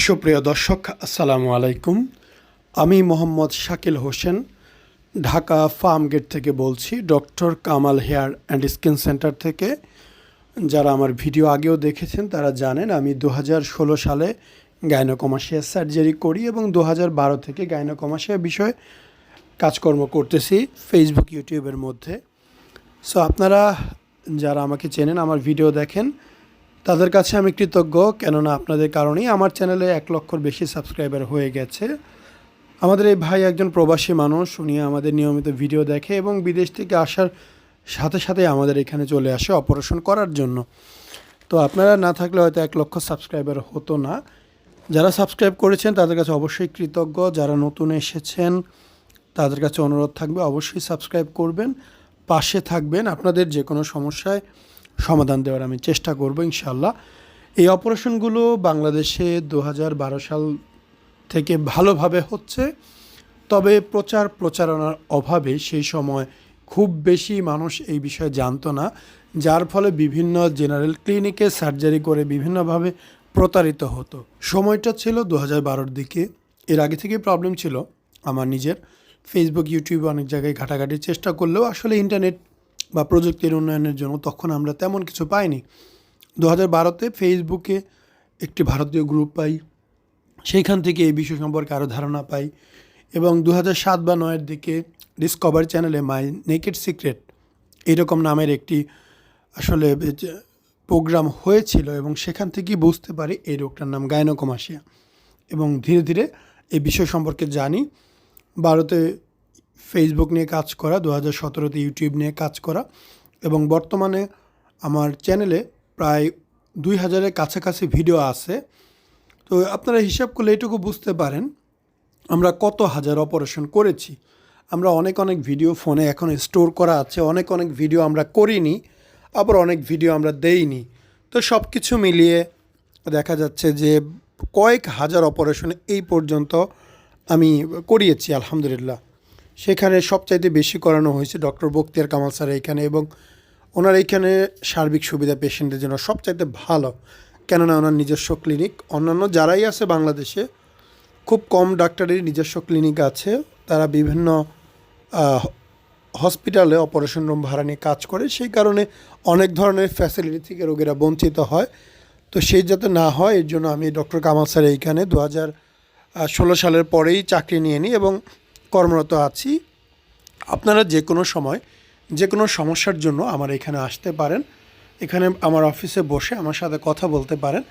সুপ্রিয় দর্শক, আসসালামু আলাইকুম। আমি মোহাম্মদ শাকিল হোসেন, ঢাকা ফার্ম গেট থেকে বলছি, doctor Kamal hair and skin centre থেকে। যারা আমার ভিডিও আগেও দেখেছেন তারা জানেন আমি 2016 সালে গাইনোকমাসিয়া সার্জারি করি এবং 2012 থেকে গাইনোকমাসিয়া বিষয়ে কাজকর্ম করতেছি ফেসবুক, ইউটিউবের মধ্যে। সো আপনারা যারা আমাকে চেনেন, আমার ভিডিও দেখেন, তাদের কাছে আমি কৃতজ্ঞ, কেননা আপনাদের কারণেই আমার চ্যানেলে 1 লক্ষর বেশি সাবস্ক্রাইবার হয়ে গেছে। আমাদের এই ভাই একজন প্রবাসী মানুষ, উনি আমাদের নিয়মিত ভিডিও দেখে এবং বিদেশ থেকে আসার সাথে সাথে আমাদের এখানে চলে আসে অপারেশন করার জন্য। তো আপনারা না থাকলে হয়তো 1 লক্ষ সাবস্ক্রাইবার হতো না। যারা সাবস্ক্রাইব করেছেন তাদের কাছে অবশ্যই কৃতজ্ঞ। যারা নতুন এসেছেন তাদের কাছে অনুরোধ থাকবে অবশ্যই সাবস্ক্রাইব করবেন, পাশে থাকবেন। আপনাদের যে কোনো সমস্যায় সমাধান দেওয়ার আমি চেষ্টা করব ইনশাআল্লাহ। এই অপারেশনগুলো বাংলাদেশে 2012 সাল থেকে ভালোভাবে হচ্ছে, তবে প্রচারণার অভাবে সেই সময় খুব বেশি মানুষ এই বিষয়ে জানতো না, যার ফলে বিভিন্ন জেনারেল ক্লিনিকে সার্জারি করে বিভিন্নভাবে প্রতারিত হতো। সময়টা ছিল 2012-র দিকে। এর আগে থেকেই প্রবলেম ছিল আমার নিজের। ফেসবুক, ইউটিউবে অনেক জায়গায় ঘাটাঘাটির চেষ্টা করলেও আসলে ইন্টারনেট বা প্রযুক্তির উন্নয়নের জন্য তখন আমরা তেমন কিছু পাইনি। 2012-তে ফেসবুকে একটি ভারতীয় গ্রুপ পাই, সেইখান থেকে এই বিষয় সম্পর্কে আরও ধারণা পাই এবং 2007 বা 2009-এর দিকে ডিসকভার চ্যানেলে মাই নেকেড সিক্রেট এইরকম নামের একটি আসলে প্রোগ্রাম হয়েছিল এবং সেখান থেকেই বুঝতে পারি এই রোগটার নাম গাইনোকমাসিয়া এবং ধীরে ধীরে এই বিষয় সম্পর্কে জানি। 2012-তে ফেসবুক নিয়ে কাজ করা, 2017-তে ইউটিউব নিয়ে কাজ করা এবং বর্তমানে আমার চ্যানেলে প্রায় 2000-এর কাছাকাছি ভিডিও আছে। তো আপনারা হিসাব করলে এটুকু বুঝতে পারেন আমরা কত হাজার অপারেশন করেছি। আমরা অনেক ভিডিও ফোনে এখন স্টোর করা আছে, অনেক ভিডিও আমরা করিনি, আবার অনেক ভিডিও আমরা দেইনি। তো সব কিছু মিলিয়ে দেখা যাচ্ছে যে কয়েক হাজার অপারেশন এই পর্যন্ত আমি করিয়েছি আলহামদুলিল্লাহ। সেখানে সবচাইতে বেশি করানো হয়েছে ডক্টর বখতিয়ার কামাল স্যার এইখানে, এবং ওনার এইখানে সার্বিক সুবিধা পেশেন্টের জন্য সবচাইতে ভালো, কেননা ওনার নিজস্ব ক্লিনিক। অন্যান্য যারাই আছে বাংলাদেশে খুব কম ডাক্তারের নিজস্ব ক্লিনিক আছে, তারা বিভিন্ন হসপিটালে অপারেশন রুম ভাড়া নিয়ে কাজ করে, সেই কারণে অনেক ধরনের ফ্যাসিলিটি থেকে রোগীরা বঞ্চিত হয়। তো সেই যাতে না হয় এর জন্য আমি ডক্টর কামাল স্যার এইখানে 2016 সালের পরেই চাকরি নিয়ে নিই এবং কর্মরত আছি। আপনারা যে কোনো সময় যে কোনো সমস্যার জন্য আমার এখানে আসতে পারেন, এখানে আমার অফিসে বসে আমার সাথে কথা বলতে পারেন।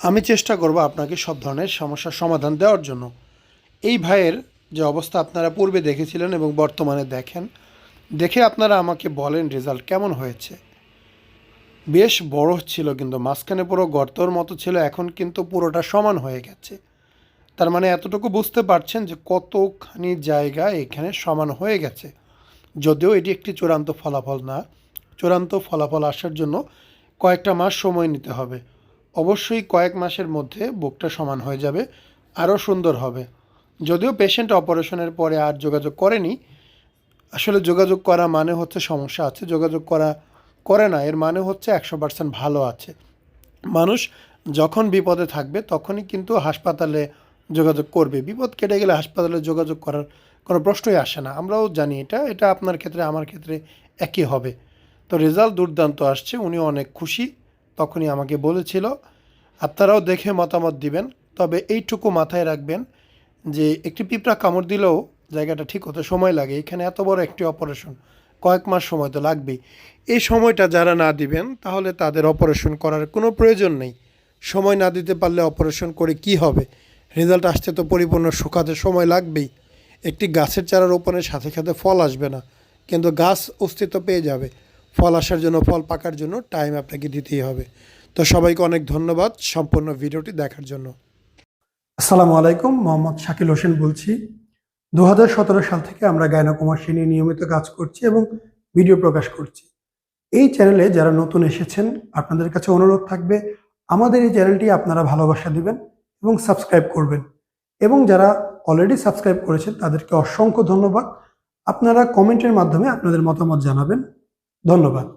আমি চেষ্টা করব আপনাকে সব ধরনের সমস্যার সমাধান দেওয়ার জন্য। এই ভাইয়ের যে অবস্থা আপনারা পূর্বে দেখেছিলেন এবং বর্তমানে দেখে আপনারা আমাকে বলেন রেজাল্ট কেমন হয়েছে। বেশ বড় ছিল, কিন্তু মাঝখানে পুরো গর্তর মতো ছিল, এখন কিন্তু পুরোটা সমান হয়ে গেছে। তার মানে এতটুকু বুঝতে পারছেন যে কতখানি জায়গা এখানে সমান হয়ে গেছে। যদিও এটি একটি চূড়ান্ত ফলাফল না, চূড়ান্ত ফলাফল আসার জন্য কয়েকটা মাস সময় নিতে হবে। অবশ্যই কয়েক মাসের মধ্যে বুকটা সমান হয়ে যাবে, আরও সুন্দর হবে। যদিও পেশেন্ট অপারেশনের পরে আর যোগাযোগ করেনি, আসলে যোগাযোগ করা মানে হচ্ছে সমস্যা আছে, যোগাযোগ করে না এর মানে হচ্ছে 100% ভালো আছে। মানুষ যখন বিপদে থাকবে তখনই কিন্তু হাসপাতালে যোগাযোগ করবে। বিপদ কেটে গেলে হাসপাতালে যোগাযোগ করার কোনো প্রশ্নই আসে না। আমরাও জানি এটা আপনার ক্ষেত্রে আমার ক্ষেত্রে একই হবে। তো রেজাল্ট দুর্দান্ত আসছে, উনি অনেক খুশি, তখনই আমাকে বলেছিল। আপনারাও দেখে মতামত দিবেন। তবে এইটুকু মাথায় রাখবেন যে একটি পিঁপড়া কামড় দিলেও জায়গাটা ঠিক হতে সময় লাগে। এখানে এত বড় একটি অপারেশন, কয়েক মাস সময় তো লাগবেই। এই সময়টা যারা না দিবেন তাহলে তাদের অপারেশন করার কোনো প্রয়োজন নেই। সময় না দিতে পারলে অপারেশন করে কি হবে? রেজাল্ট আসতে তো পরিপূর্ণ শুকাতে সময় লাগবেই। একটি গাছের চারা রোপণের সাথে সাথে ফল আসবে না, কিন্তু গাছ অস্তিত্ব পেয়ে যাবে। ফল আসার জন্য, ফল পাকার জন্য টাইম আপনাকে দিতেই হবে। তো সবাইকে অনেক ধন্যবাদ সম্পূর্ণ ভিডিওটি দেখার জন্য। আসসালামু আলাইকুম, মোহাম্মদ শাকিল হোসেন বলছি। 2017 সাল থেকে আমরা গাইনোকমাসিয়া নিয়ে নিয়মিত কাজ করছি এবং ভিডিও প্রকাশ করছি। এই চ্যানেলে যারা নতুন এসেছেন আপনাদের কাছে অনুরোধ থাকবে আমাদের এই চ্যানেলটি আপনারা ভালোবাসা দিবেন এবং সাবস্ক্রাইব করবেন, এবং যারা অলরেডি সাবস্ক্রাইব করেছেন তাদেরকে অসংখ্য ধন্যবাদ। আপনারা কমেন্টের মাধ্যমে আপনাদের মতামত জানাবেন। ধন্যবাদ।